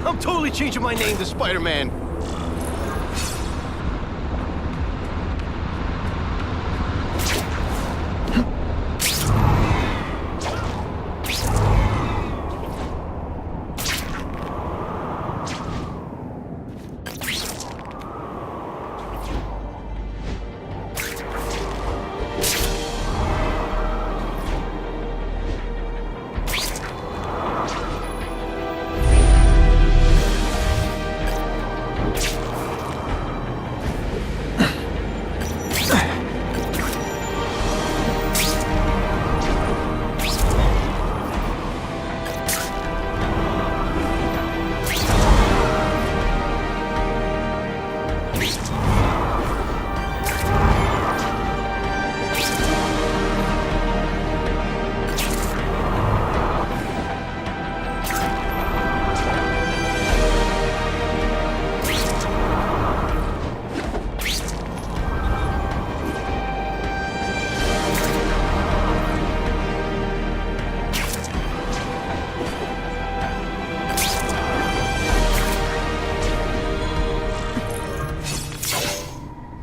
I'm totally changing my name to Spider-Man.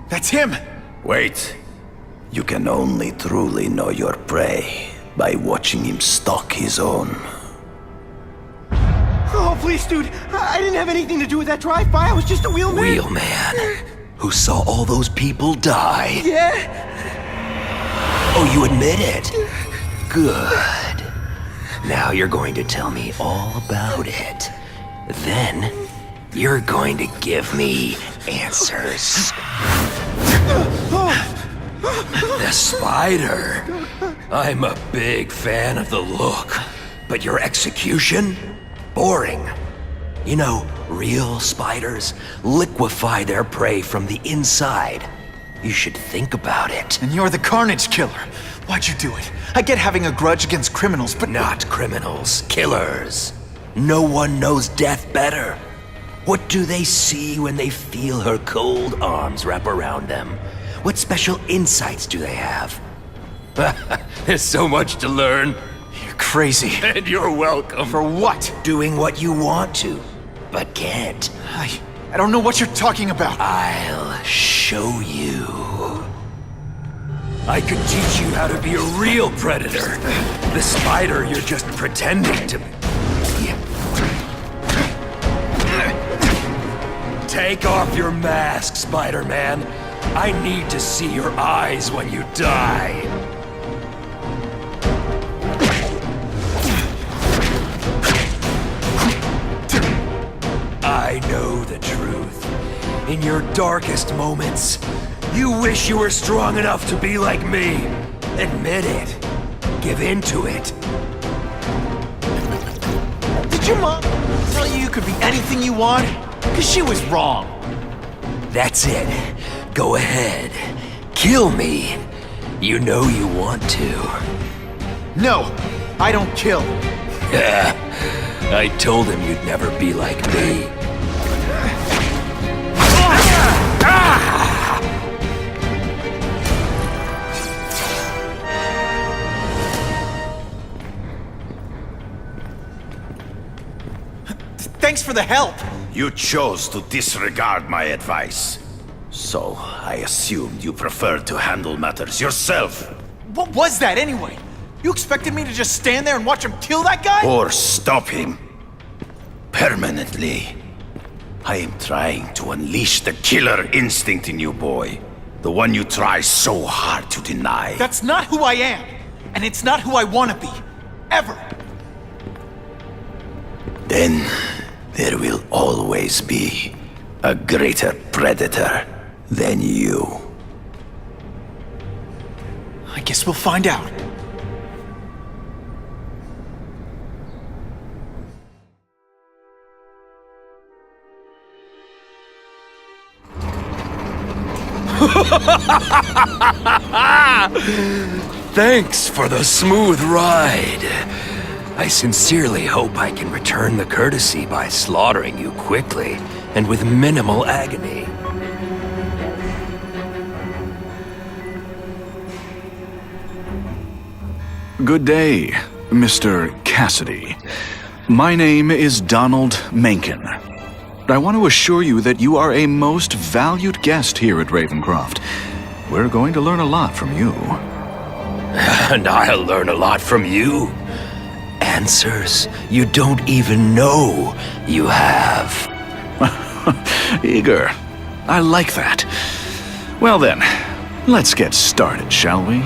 That's him! Wait. You can only truly know your prey by watching him stalk his own. Oh, please, dude. I didn't have anything to do with that drive-by. I was just a wheelman. Wheelman? Who saw all those people die? Yeah? Oh, you admit it? Good. Now you're going to tell me all about it. Then, you're going to give me answers. The spider. I'm a big fan of the look, but your execution? Boring. You know, real spiders liquefy their prey from the inside. You should think about it. And you're the Carnage Killer. Why'd you do it? I get having a grudge against criminals, but... Not criminals, killers. No one knows death better. What do they see when they feel her cold arms wrap around them? What special insights do they have? There's so much to learn. You're crazy. And you're welcome. For what? Doing what you want to, but can't. I don't know what you're talking about. I'll show you. I could teach you how to be a real predator. The spider you're just pretending to be. Take off your mask, Spider-Man. I need to see your eyes when you die. I know the truth. In your darkest moments, you wish you were strong enough to be like me. Admit it. Give in to it. Did your mom tell you could be anything you want? Because she was wrong. That's it. Go ahead. Kill me. You know you want to. No, I don't kill. I told him you'd never be like me. Thanks for the help. You chose to disregard my advice. So, I assumed you preferred to handle matters yourself. What was that anyway? You expected me to just stand there and watch him kill that guy? Or stop him. Permanently. I am trying to unleash the killer instinct in you, boy. The one you try so hard to deny. That's not who I am. And it's not who I want to be. Ever. Then, there will always be a greater predator than you. I guess we'll find out. Thanks for the smooth ride. I sincerely hope I can return the courtesy by slaughtering you quickly and with minimal agony. Good day, Mr. Cassidy. My name is Donald Mencken. I want to assure you that you are a most valued guest here at Ravencroft. We're going to learn a lot from you. And I'll learn a lot from you. Answers you don't even know you have. Eager. I like that. Well then, let's get started, shall we?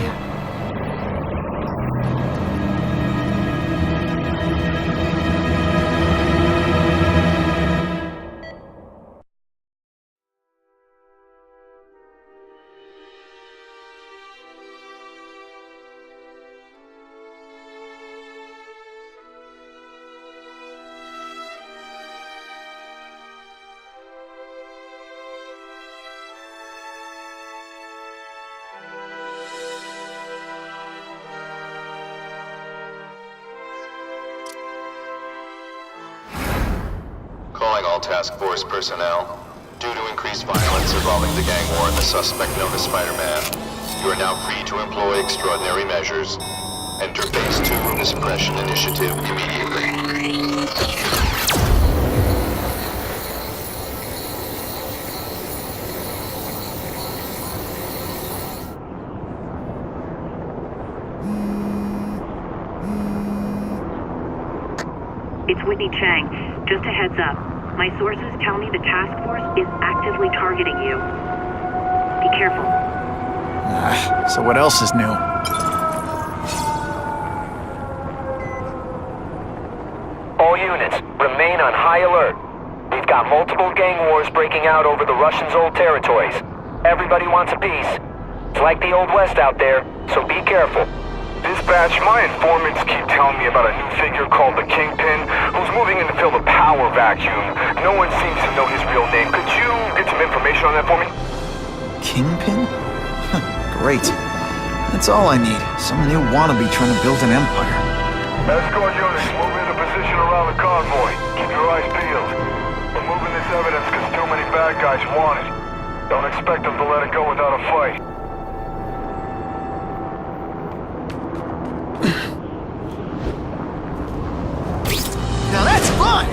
Calling all task force personnel. Due to increased violence involving the gang war and the suspect known as Spider-Man, you are now free to employ extraordinary measures. Enter Phase 2 of the Suppression Initiative immediately. It's Whitney Chang. Just a heads up. My sources tell me the task force is actively targeting you. Be careful. So what else is new? All units, remain on high alert. We've got multiple gang wars breaking out over the Russians' old territories. Everybody wants a piece. It's like the Old West out there, so be careful. Dispatch, my informants keep telling me about a new figure called the Kingpin, who's moving in to fill the power vacuum. No one seems to know his real name. Could you get some information on that for me? Kingpin? Great. That's all I need. Some new wannabe trying to build an empire. Escort units, move into position around the convoy. Keep your eyes peeled. We're moving this evidence because too many bad guys want it. Don't expect them to let it go without a fight. Now that's fun!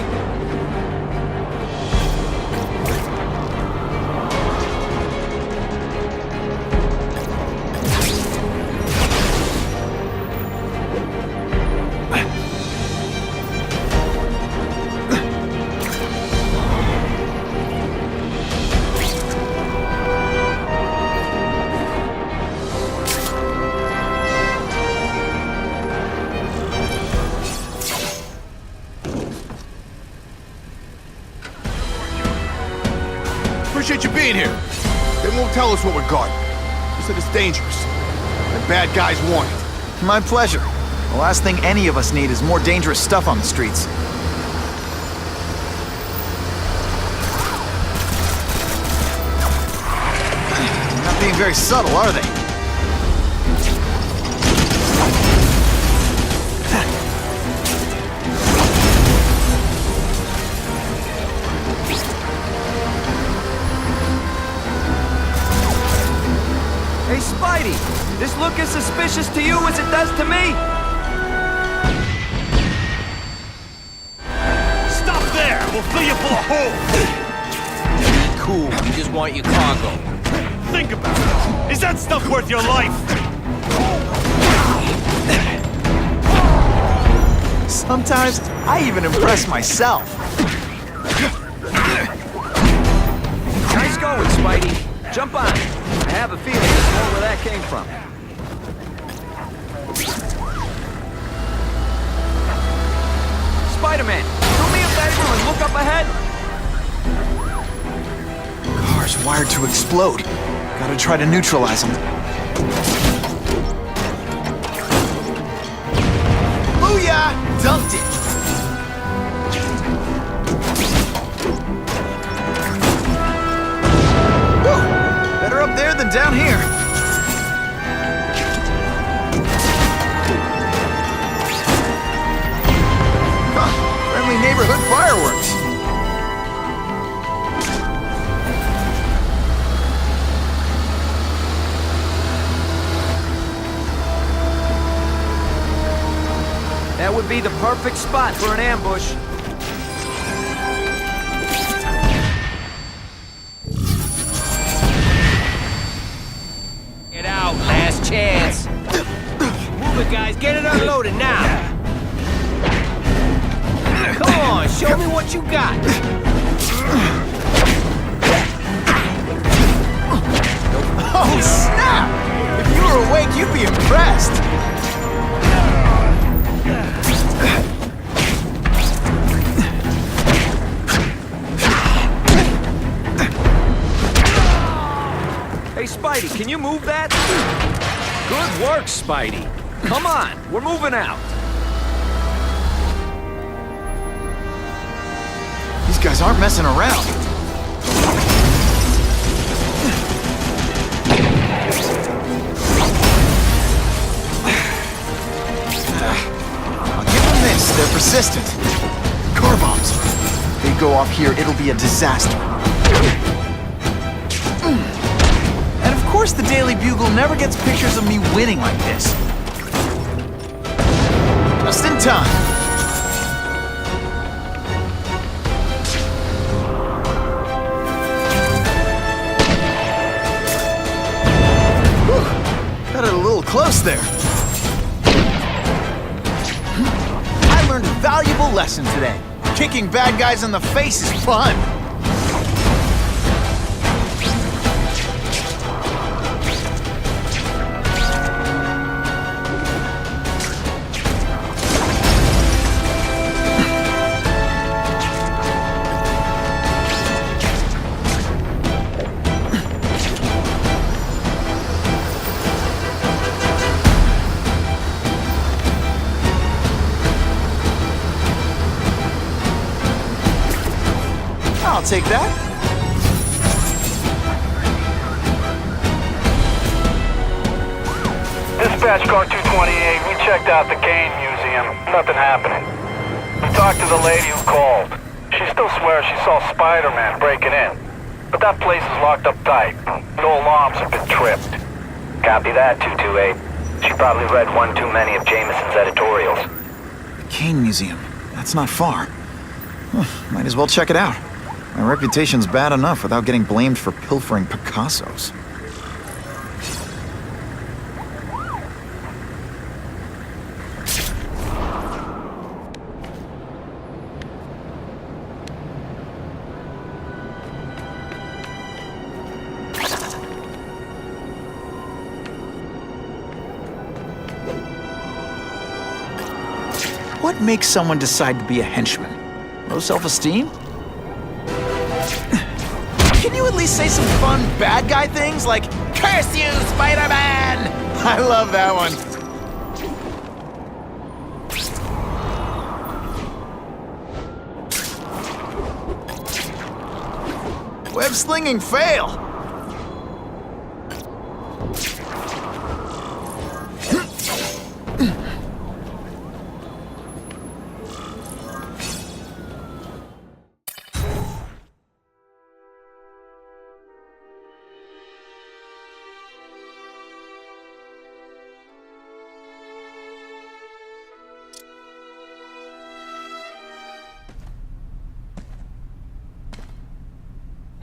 Appreciate you being here. They won't tell us what we're guarding. They said it's dangerous. And bad guys want it. My pleasure. The last thing any of us need is more dangerous stuff on the streets. They're not being very subtle, are they? Hey, Spidey! This look as suspicious to you as it does to me? Stop there! We'll fill you full of holes! Cool, we just want your cargo. Think about it. Is that stuff worth your life? Sometimes, I even impress myself. Nice going, Spidey. Jump on. I have a feeling there's more where that came from. Spider-Man, do me a favor and look up ahead. Car's wired to explode. Gotta try to neutralize them. Booyah! Dunked it! Whew! Better up there than down here. Huh, friendly neighborhood fireworks. That would be the perfect spot for an ambush. Get out, last chance. Move it, guys. Get it unloaded now. Come on, show me what you got. Oh, snap! If you were awake, you'd be impressed. Hey, Spidey, can you move that? Good work, Spidey. Come on, we're moving out. These guys aren't messing around. I'll give them this. They're persistent. Car bombs. If they go off here, it'll be a disaster. And of course the Daily Bugle never gets pictures of me winning like this. Just in time. Got it a little close there. I learned a valuable lesson today. Kicking bad guys in the face is fun. I'll take that. Dispatch car 228, we checked out the game museum. Nothing happening. We talked to the lady who called. She still swears she saw Spider-Man breaking in. But that place is locked up tight. No alarms have been tripped. Copy that, 228. She probably read one too many of Jameson's editorials. The Kane Museum. That's not far. Might as well check it out. My reputation's bad enough without getting blamed for pilfering Picassos. What makes someone decide to be a henchman? Low self-esteem? Can you at least say some fun bad guy things like, "Curse you, Spider-Man"? I love that one. Web slinging fail.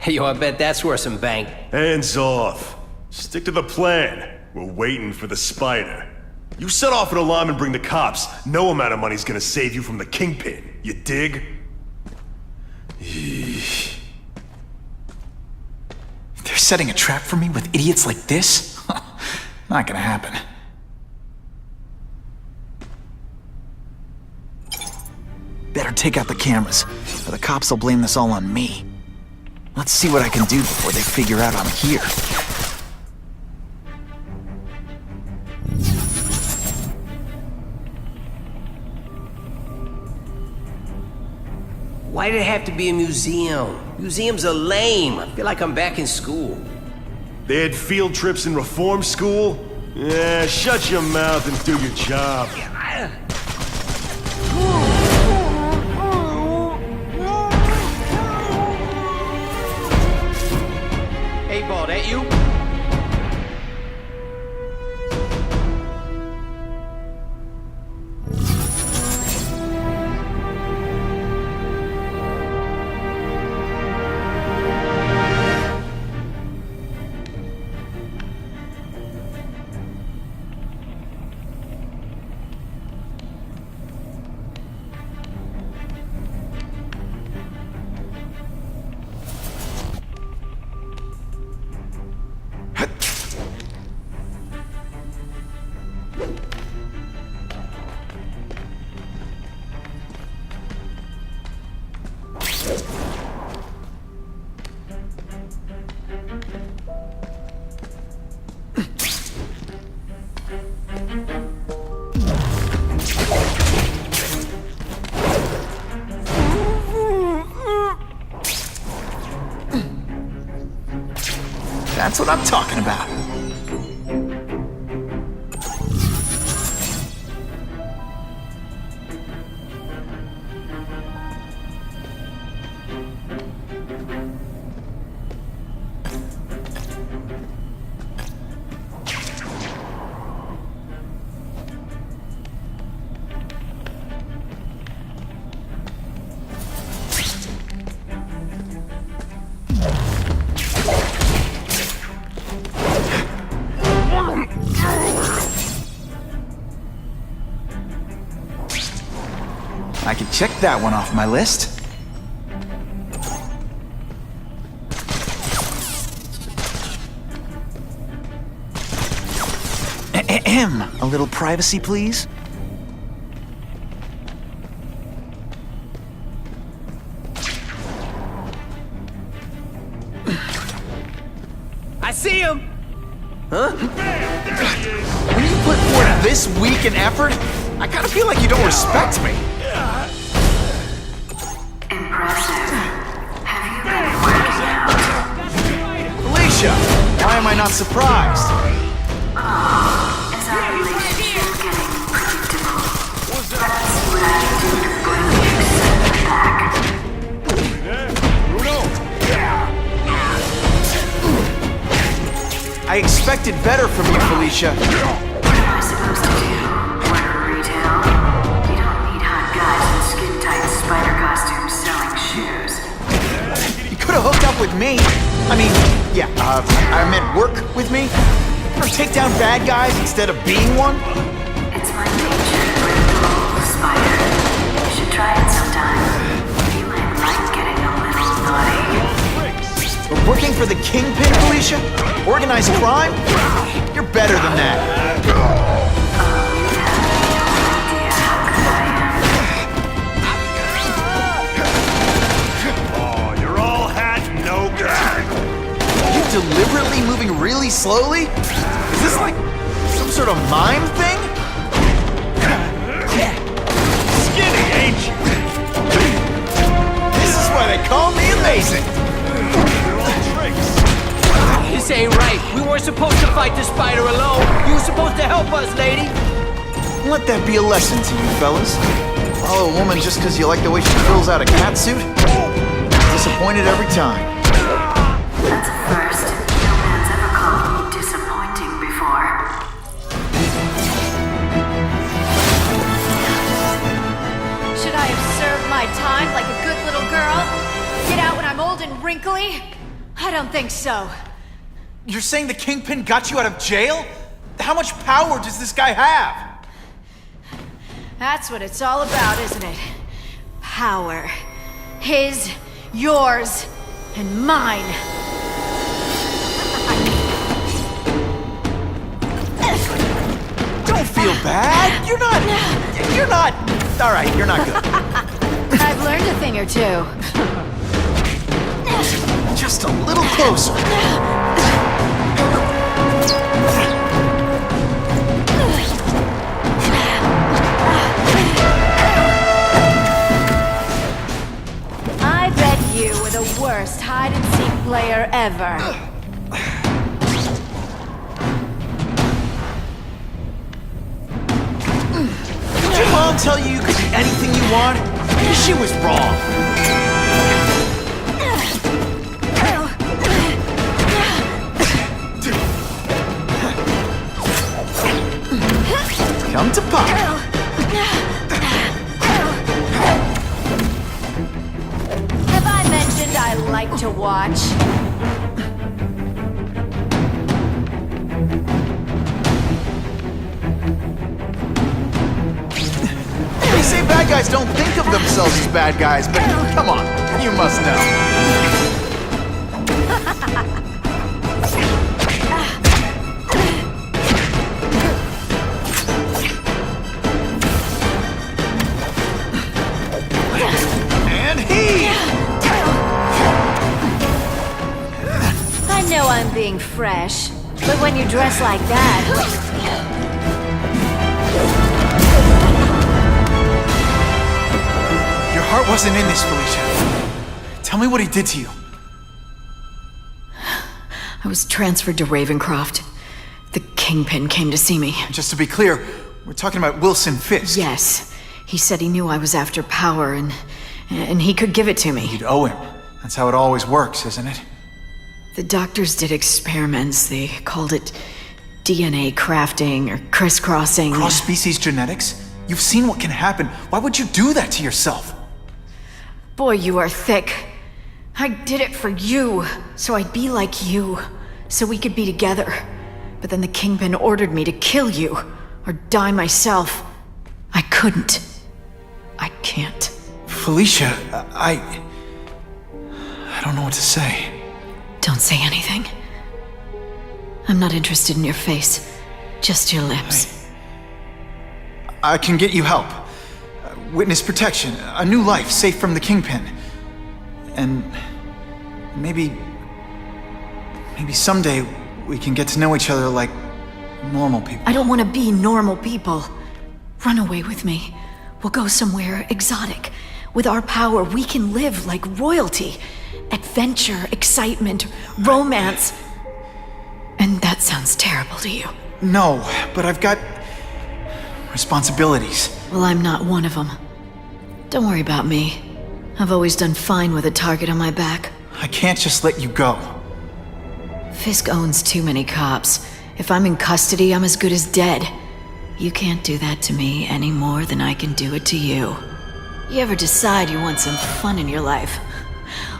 Hey, yo, I bet that's worth some bank. Hands off. Stick to the plan. We're waiting for the spider. You set off an alarm and bring the cops. No amount of money's gonna save you from the Kingpin. You dig? They're setting a trap for me with idiots like this? Not gonna happen. Better take out the cameras, or the cops will blame this all on me. Let's see what I can do before they figure out I'm here. Why did it have to be a museum? Museums are lame. I feel like I'm back in school. They had field trips in reform school? Yeah, shut your mouth and do your job. Hey, ball, that you? That's what I'm talking about. I can check that one off my list. Ahem. A little privacy, please? I see him! When you put forth this week in effort, I kind of feel like you don't respect me. Impressive. Have you been working out? Felicia, why am I not surprised? Is our relationship getting predictable? Let's see what I can do to bring you back. I expected better from you, Felicia. What am I supposed to do? Order retail? You don't need hot guys in skin-tight spider costumes selling shoes. You could have hooked up with me. I mean, yeah, I meant work with me. Or take down bad guys instead of being one. It's my nature to bring the whole spider. You should try it sometime. You might like getting a little naughty. We're working for the Kingpin, Felicia? Organized crime? You're better than that. Oh, you're all hat, no gag. You deliberately moving really slowly? Is this like some sort of mime thing? Skinny, ain't you? This is why they call me amazing. You're all tricks. This ain't right. We weren't supposed to fight the spider alone. You were supposed to help us, lady. Let that be a lesson to you, fellas. Follow a woman just because you like the way she fills out a catsuit? Disappointed every time. That's a first. No man's ever called me disappointing before. Should I have served my time like a good little girl? Get out when I'm old and wrinkly? I don't think so. You're saying the Kingpin got you out of jail? How much power does this guy have? That's what it's all about, isn't it? Power. His, yours, and mine. Don't feel bad. You're not. All right, you're not good. I've learned a thing or two. Just a little closer. I bet you were the worst hide-and-seek player ever. Did your mom tell you you could be anything you want? She was wrong. Come to Pop. Have I mentioned I like to watch? They say bad guys don't think of themselves as bad guys, but come on, you must know. I know I'm being fresh, but when you dress like that... Your heart wasn't in this, Felicia. Tell me what he did to you. I was transferred to Ravencroft. The Kingpin came to see me. Just to be clear, we're talking about Wilson Fisk. Yes. He said he knew I was after power and he could give it to me. You'd owe him. That's how it always works, isn't it? The doctors did experiments. They called it DNA crafting or crisscrossing. Cross-species genetics? You've seen what can happen. Why would you do that to yourself? Boy, you are thick. I did it for you, so I'd be like you, so we could be together. But then the Kingpin ordered me to kill you, or die myself. I couldn't. I can't. Felicia, I don't know what to say. Don't say anything. I'm not interested in your face, just your lips. I can get you help. Witness protection, a new life safe from the Kingpin. And maybe someday we can get to know each other like normal people. I don't want to be normal people. Run away with me. We'll go somewhere exotic. With our power, we can live like royalty. Adventure, excitement, romance. And that sounds terrible to you. No, but I've got responsibilities. Well, I'm not one of them. Don't worry about me. I've always done fine with a target on my back. I can't just let you go. Fisk owns too many cops. If I'm in custody, I'm as good as dead. You can't do that to me any more than I can do it to you. You ever decide you want some fun in your life?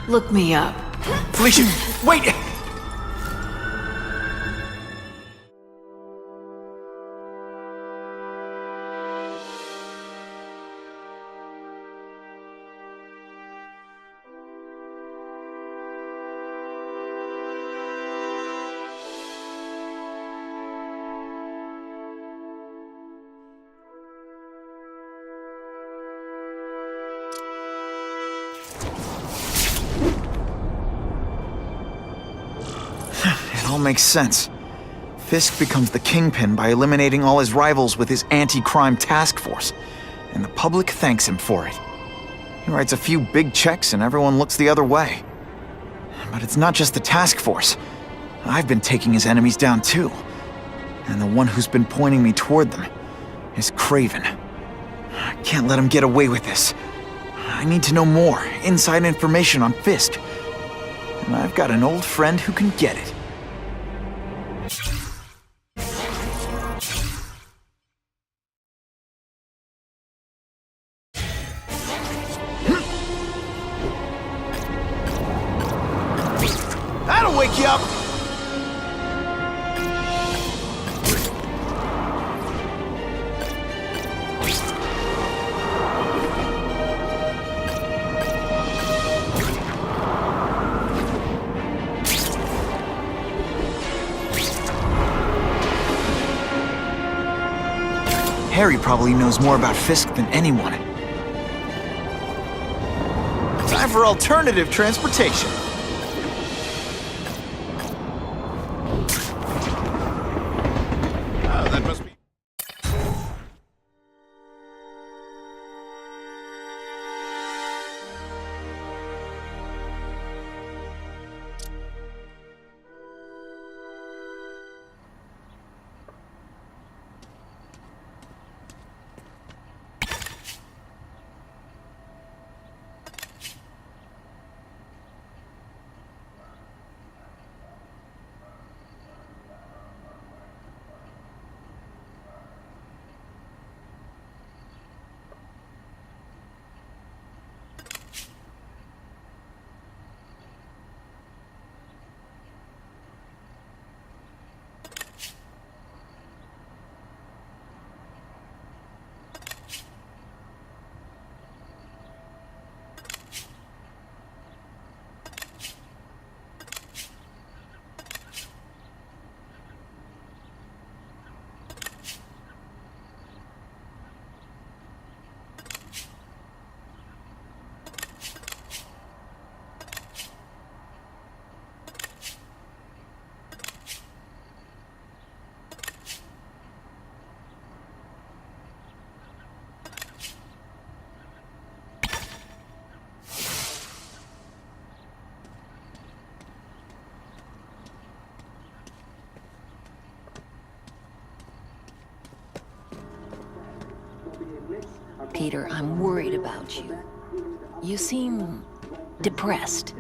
Look me up. Felicia, wait! It all makes sense. Fisk becomes the Kingpin by eliminating all his rivals with his anti-crime task force, and the public thanks him for it. He writes a few big checks and everyone looks the other way. But it's not just the task force. I've been taking his enemies down too. And the one who's been pointing me toward them is Craven. I can't let him get away with this. I need to know more, inside information on Fisk. And I've got an old friend who can get it. That'll wake you up! Harry probably knows more about Fisk than anyone. Time for alternative transportation. That must be... Peter, I'm worried about you. You seem depressed.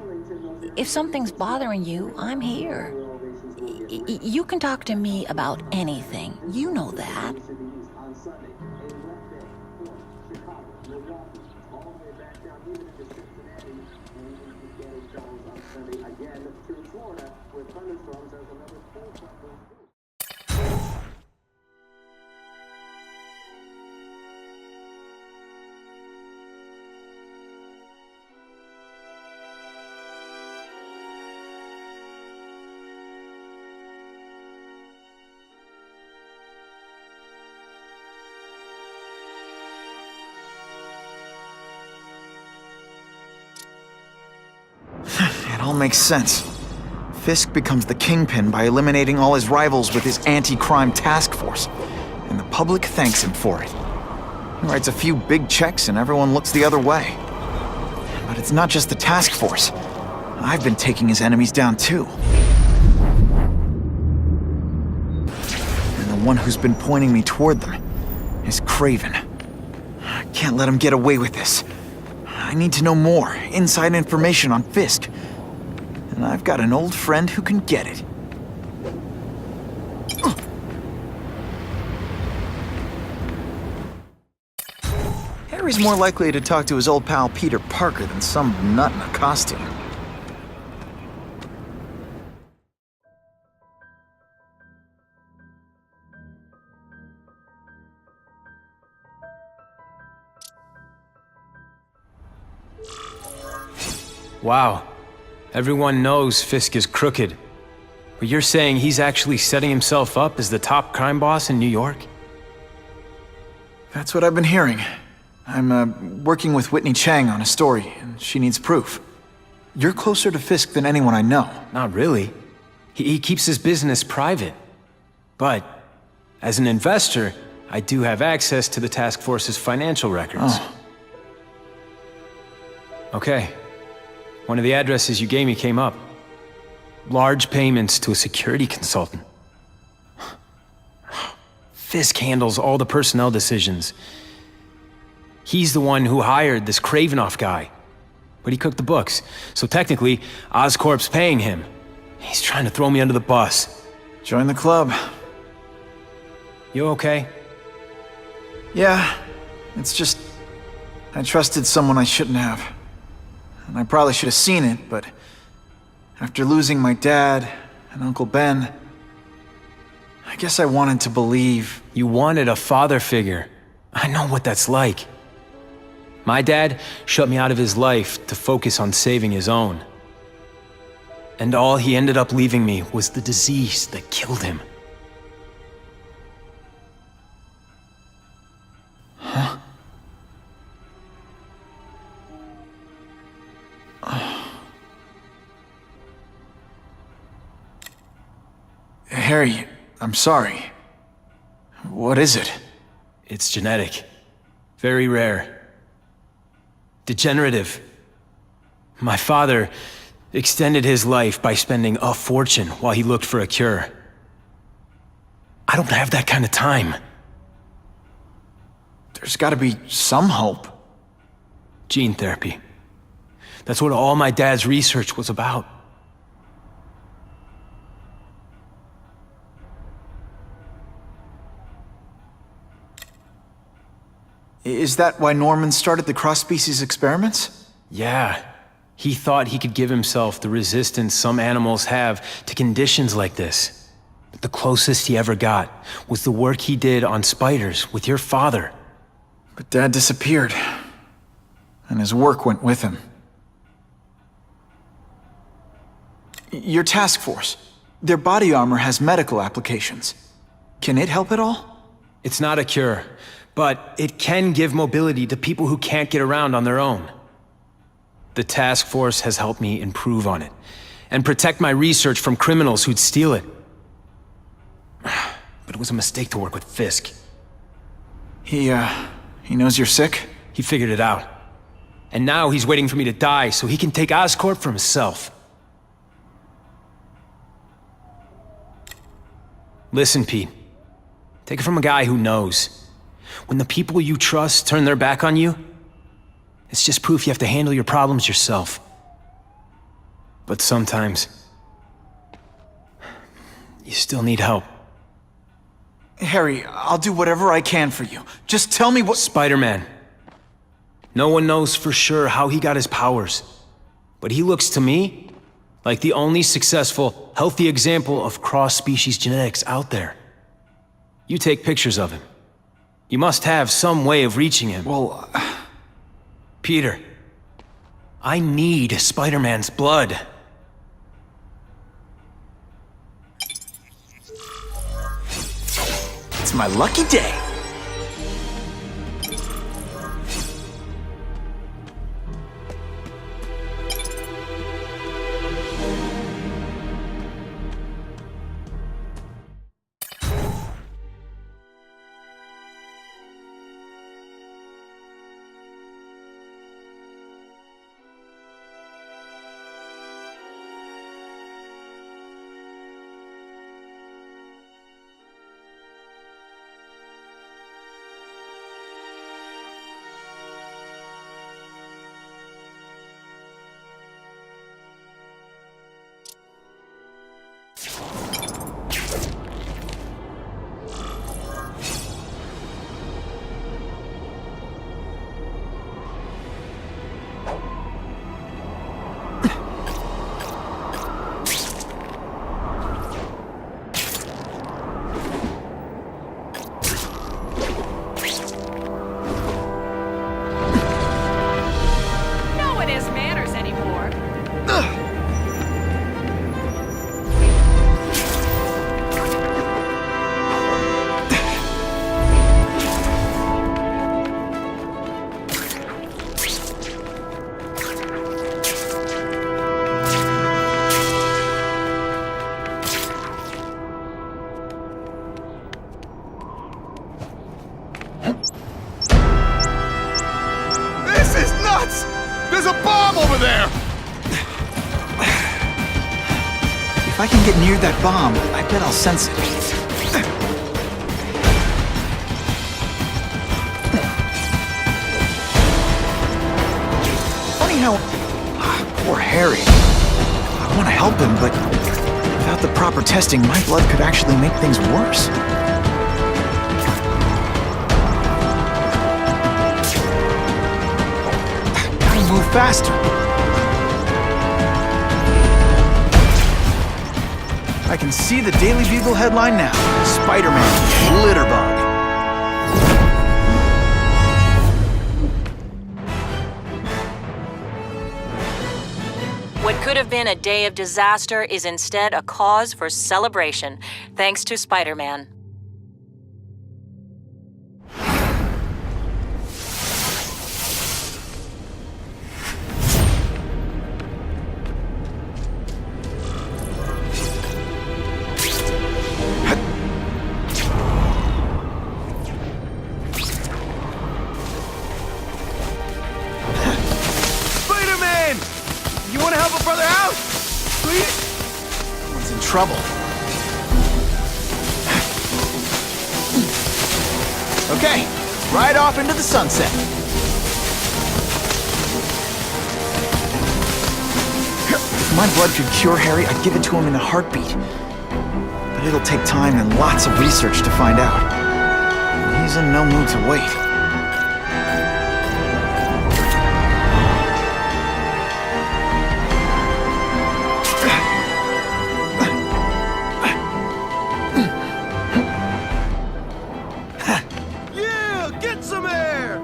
If something's bothering you, I'm here. You can talk to me about anything. You know that. It all makes sense. Fisk becomes the kingpin by eliminating all his rivals with his anti-crime task force, and the public thanks him for it. He writes a few big checks and everyone looks the other way. But it's not just the task force. I've been taking his enemies down too. And the one who's been pointing me toward them is Craven. I can't let him get away with this. I need to know more, inside information on Fisk. And I've got an old friend who can get it. Harry's more likely to talk to his old pal Peter Parker than some nut in a costume. Wow. Everyone knows Fisk is crooked. But you're saying he's actually setting himself up as the top crime boss in New York? That's what I've been hearing. I'm working with Whitney Chang on a story, and she needs proof. You're closer to Fisk than anyone I know. Not really. He keeps his business private. But, as an investor, I do have access to the task force's financial records. Oh. Okay. One of the addresses you gave me came up. Large payments to a security consultant. Fisk handles all the personnel decisions. He's the one who hired this Kravinoff guy. But he cooked the books, so technically, Oscorp's paying him. He's trying to throw me under the bus. Join the club. You okay? Yeah, it's just... I trusted someone I shouldn't have. And I probably should have seen it, but... after losing my dad and Uncle Ben... I guess I wanted to believe... You wanted a father figure. I know what that's like. My dad shut me out of his life to focus on saving his own. And all he ended up leaving me was the disease that killed him. Huh? Harry, I'm sorry. What is it? It's genetic. Very rare. Degenerative. My father extended his life by spending a fortune while he looked for a cure. I don't have that kind of time. There's gotta be some hope. Gene therapy. That's what all my dad's research was about. Is that why Norman started the cross-species experiments? Yeah. He thought he could give himself the resistance some animals have to conditions like this. But the closest he ever got was the work he did on spiders with your father. But Dad disappeared. And his work went with him. Your task force. Their body armor has medical applications. Can it help at all? It's not a cure. But it can give mobility to people who can't get around on their own. The task force has helped me improve on it, and protect my research from criminals who'd steal it. But it was a mistake to work with Fisk. He knows you're sick? He figured it out. And now he's waiting for me to die so he can take Oscorp for himself. Listen, Pete. Take it from a guy who knows. When the people you trust turn their back on you, it's just proof you have to handle your problems yourself. But sometimes, you still need help. Harry, I'll do whatever I can for you. Just tell me what— Spider-Man. No one knows for sure how he got his powers, but he looks to me like the only successful, healthy example of cross-species genetics out there. You take pictures of him. You must have some way of reaching him. Well, Peter, I need Spider-Man's blood. It's my lucky day. This is nuts! There's a bomb over there! If I can get near that bomb, I bet I'll sense it. Funny how— poor Harry. I want to help him, but without the proper testing, my blood could actually make things worse. Gotta move faster. I can see the Daily Bugle headline now. Spider-Man, Litterbug. What could have been a day of disaster is instead a cause for celebration, thanks to Spider-Man. Spider-Man! You want to help a brother out? Please? Someone's in trouble. Okay, right off into the sunset. If my blood could cure Harry, I'd give it to him in a heartbeat. But it'll take time and lots of research to find out. And he's in no mood to wait. Yeah, get some air!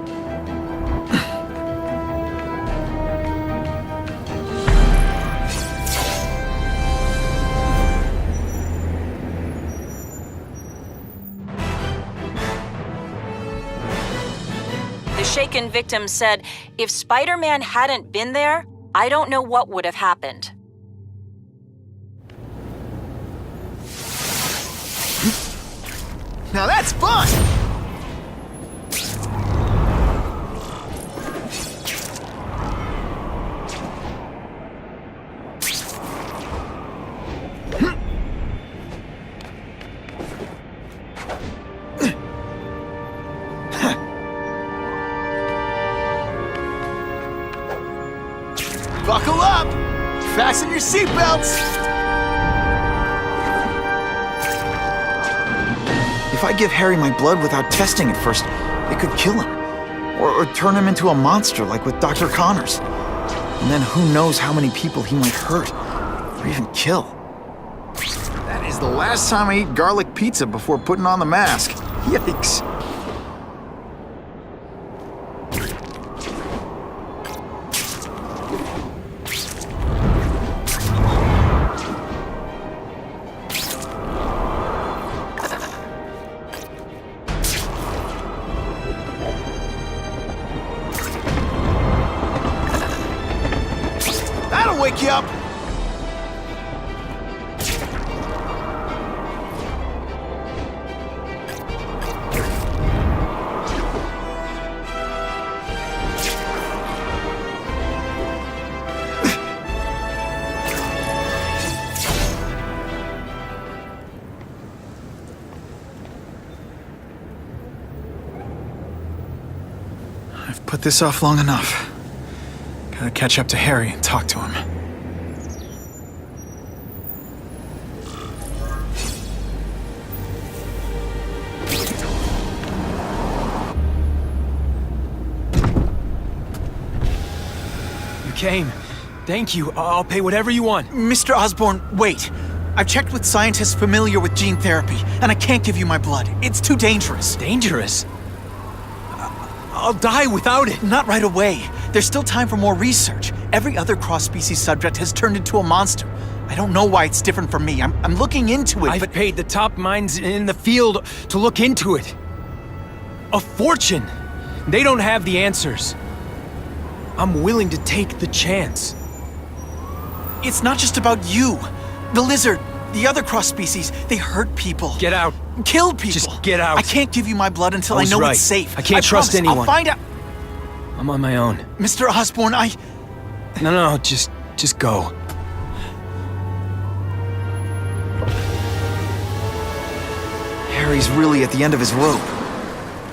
The shaken victim said, if Spider-Man hadn't been there, I don't know what would have happened. Now that's fun! Buckle up! Fasten your seatbelts! If I give Harry my blood without testing it first, it could kill him. Or turn him into a monster like with Dr. Connors. And then who knows how many people he might hurt, or even kill. That is the last time I eat garlic pizza before putting on the mask. Yikes. That'll wake you up! I've put this off long enough. Gotta catch up to Harry and talk to him. You came. Thank you. I'll pay whatever you want. Mr. Osborn, wait. I've checked with scientists familiar with gene therapy, and I can't give you my blood. It's too dangerous. Dangerous? I'll die without it. Not right away. There's still time for more research. Every other cross-species subject has turned into a monster. I don't know why it's different from me. I'm looking into it, I've paid the top minds in the field to look into it. A fortune. They don't have the answers. I'm willing to take the chance. It's not just about you. The lizard, the other cross-species, they hurt people. Get out. Kill people. Just get out. I can't give you my blood until I was know right. it's safe. I can't trust promise. anyone. I'll find out. I'm on my own. Mr. Osborn, No, just go. Harry's really at the end of his rope.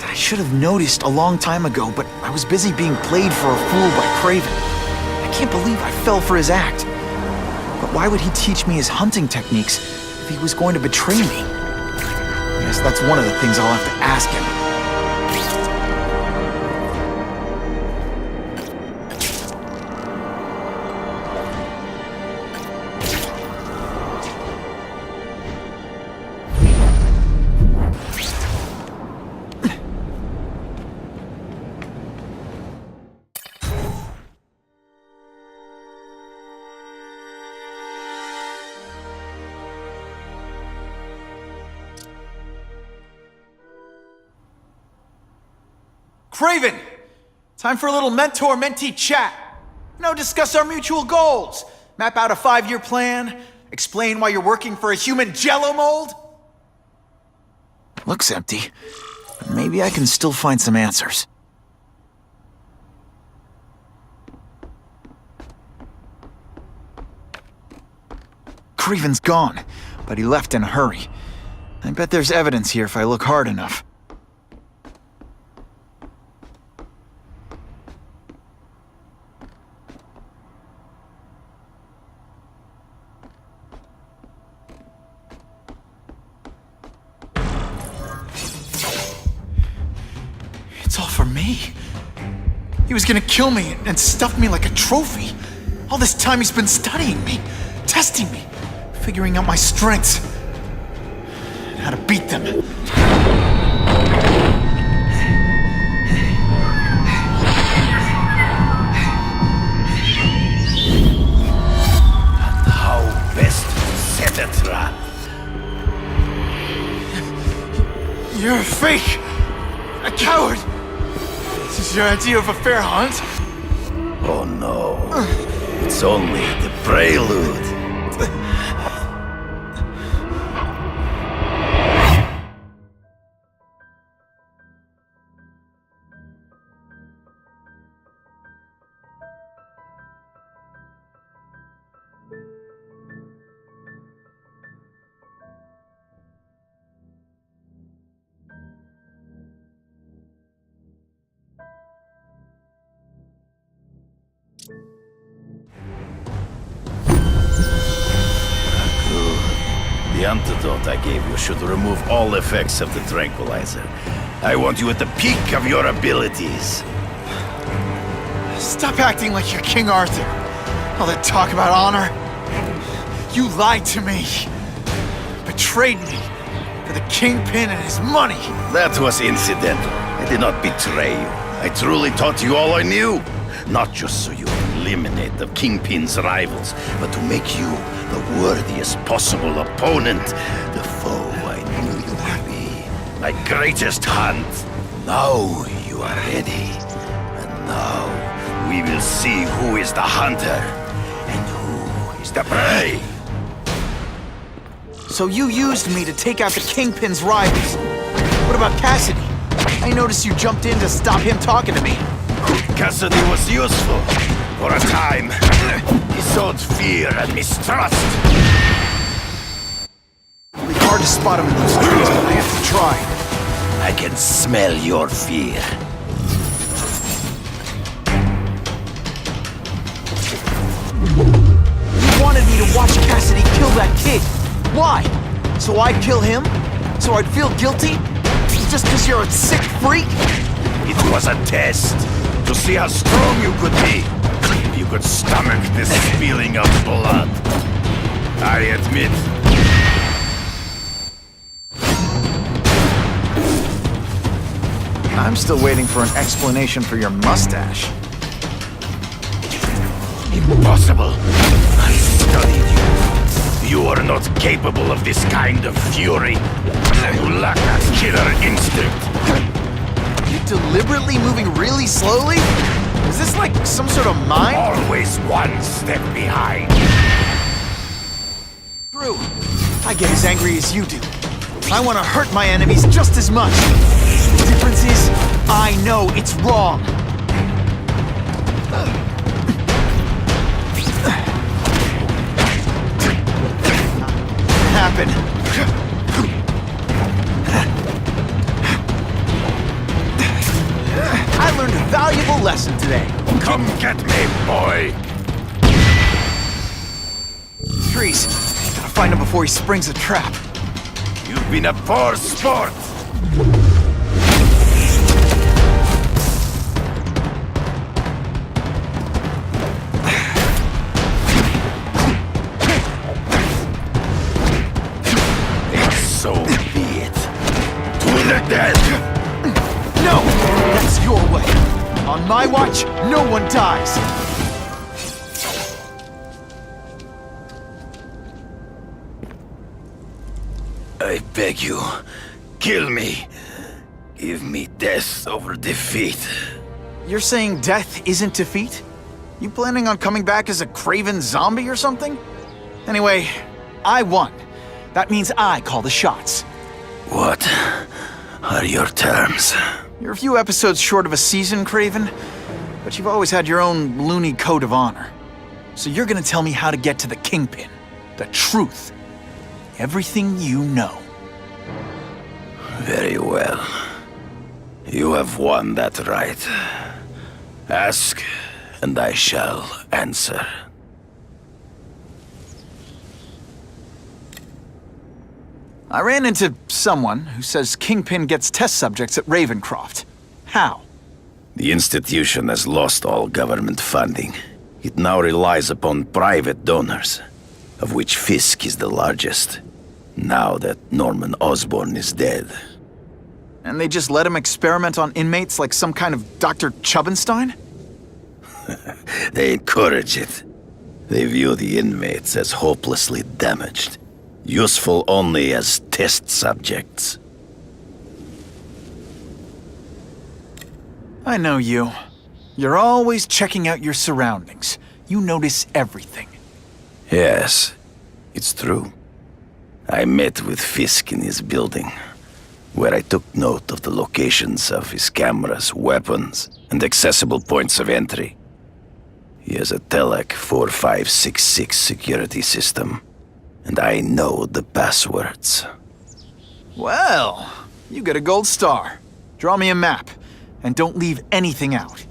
I should have noticed a long time ago, but I was busy being played for a fool by Craven. I can't believe I fell for his act. But why would he teach me his hunting techniques if he was going to betray me? I guess that's one of the things I'll have to ask him. Craven! Time for a little mentor-mentee chat. Discuss our mutual goals. Map out a 5-year plan. Explain why you're working for a human jello mold. Looks empty, but maybe I can still find some answers. Craven's gone, but he left in a hurry. I bet there's evidence here if I look hard enough. It's all for me. He was gonna kill me and stuff me like a trophy. All this time he's been studying me, testing me, figuring out my strengths, and how to beat them. How best to set a trap? You're a fake! A coward! This is your idea of a fair hunt? Oh no. It's only the prelude. The antidote I gave you should remove all effects of the tranquilizer. I want you at the peak of your abilities. Stop acting like you're King Arthur. All that talk about honor. You lied to me. Betrayed me. For the Kingpin and his money. That was incidental. I did not betray you. I truly taught you all I knew. Not just so you eliminate the Kingpin's rivals, but to make you the worthiest possible opponent. The foe I knew you would be. My greatest hunt. Now you are ready. And now we will see who is the hunter and who is the prey. So you used me to take out the Kingpin's rivals. What about Cassidy? I noticed you jumped in to stop him talking to me. Cassidy was useful. For a time. He sowed fear and mistrust. It'll be hard to spot him in those trees, but I have to try. I can smell your fear. You wanted me to watch Cassidy kill that kid. Why? So I'd kill him? So I'd feel guilty? Just because you're a sick freak? It was a test. To see how strong you could be. If you could stomach the spilling of blood. I admit. I'm still waiting for an explanation for your mustache. Impossible. I studied you. You are not capable of this kind of fury. You lack that killer instinct. You deliberately moving really slowly? Is this like some sort of mine? Always one step behind. True. I get as angry as you do. I want to hurt my enemies just as much. The difference is, I know it's wrong. Happen. I learned a valuable lesson today. Come get me, boy. Trees. Gotta find him before he springs a trap. You've been a poor sport. So be it. To the dead! No! That's your way. On my watch, no one dies. I beg you, kill me. Give me death over defeat. You're saying death isn't defeat? You planning on coming back as a craven zombie or something? Anyway, I won. That means I call the shots. What are your terms? You're a few episodes short of a season, Craven, but you've always had your own loony code of honor. So you're gonna tell me how to get to the Kingpin. The truth. Everything you know. Very well. You have won that right. Ask, and I shall answer. I ran into someone who says Kingpin gets test subjects at Ravencroft. How? The institution has lost all government funding. It now relies upon private donors, of which Fisk is the largest, now that Norman Osborn is dead. And they just let him experiment on inmates like some kind of Dr. Chubbenstein? They encourage it. They view the inmates as hopelessly damaged, useful only as test subjects. I know you. You're always checking out your surroundings. You notice everything. Yes, it's true. I met with Fisk in his building, where I took note of the locations of his cameras, weapons, and accessible points of entry. He has a Telec 4566 security system, and I know the passwords. Well, you get a gold star. Draw me a map, and don't leave anything out.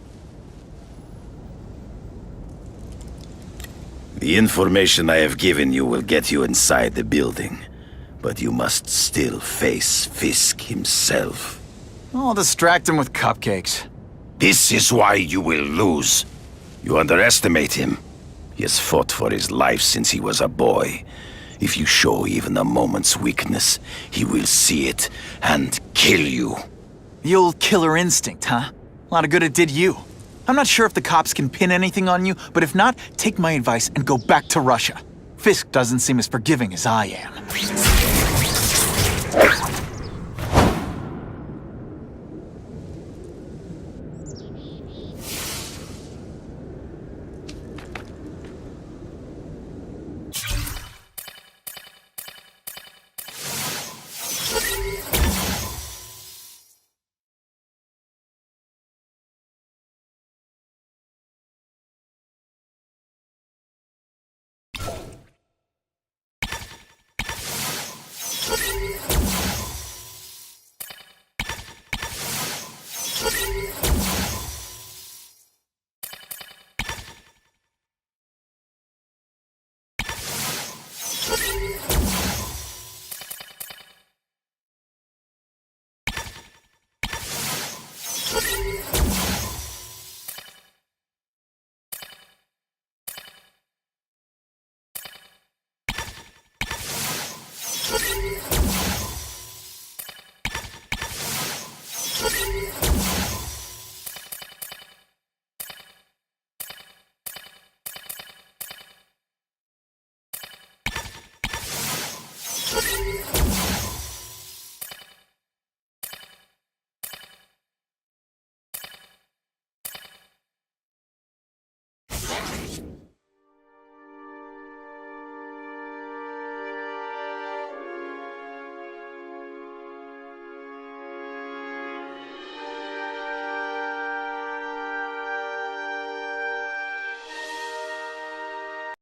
The information I have given you will get you inside the building. But you must still face Fisk himself. I'll distract him with cupcakes. This is why you will lose. You underestimate him. He has fought for his life since he was a boy. If you show even a moment's weakness, he will see it and kill you. The old killer instinct, huh? A lot of good it did you. I'm not sure if the cops can pin anything on you, but if not, take my advice and go back to Russia. Fisk doesn't seem as forgiving as I am.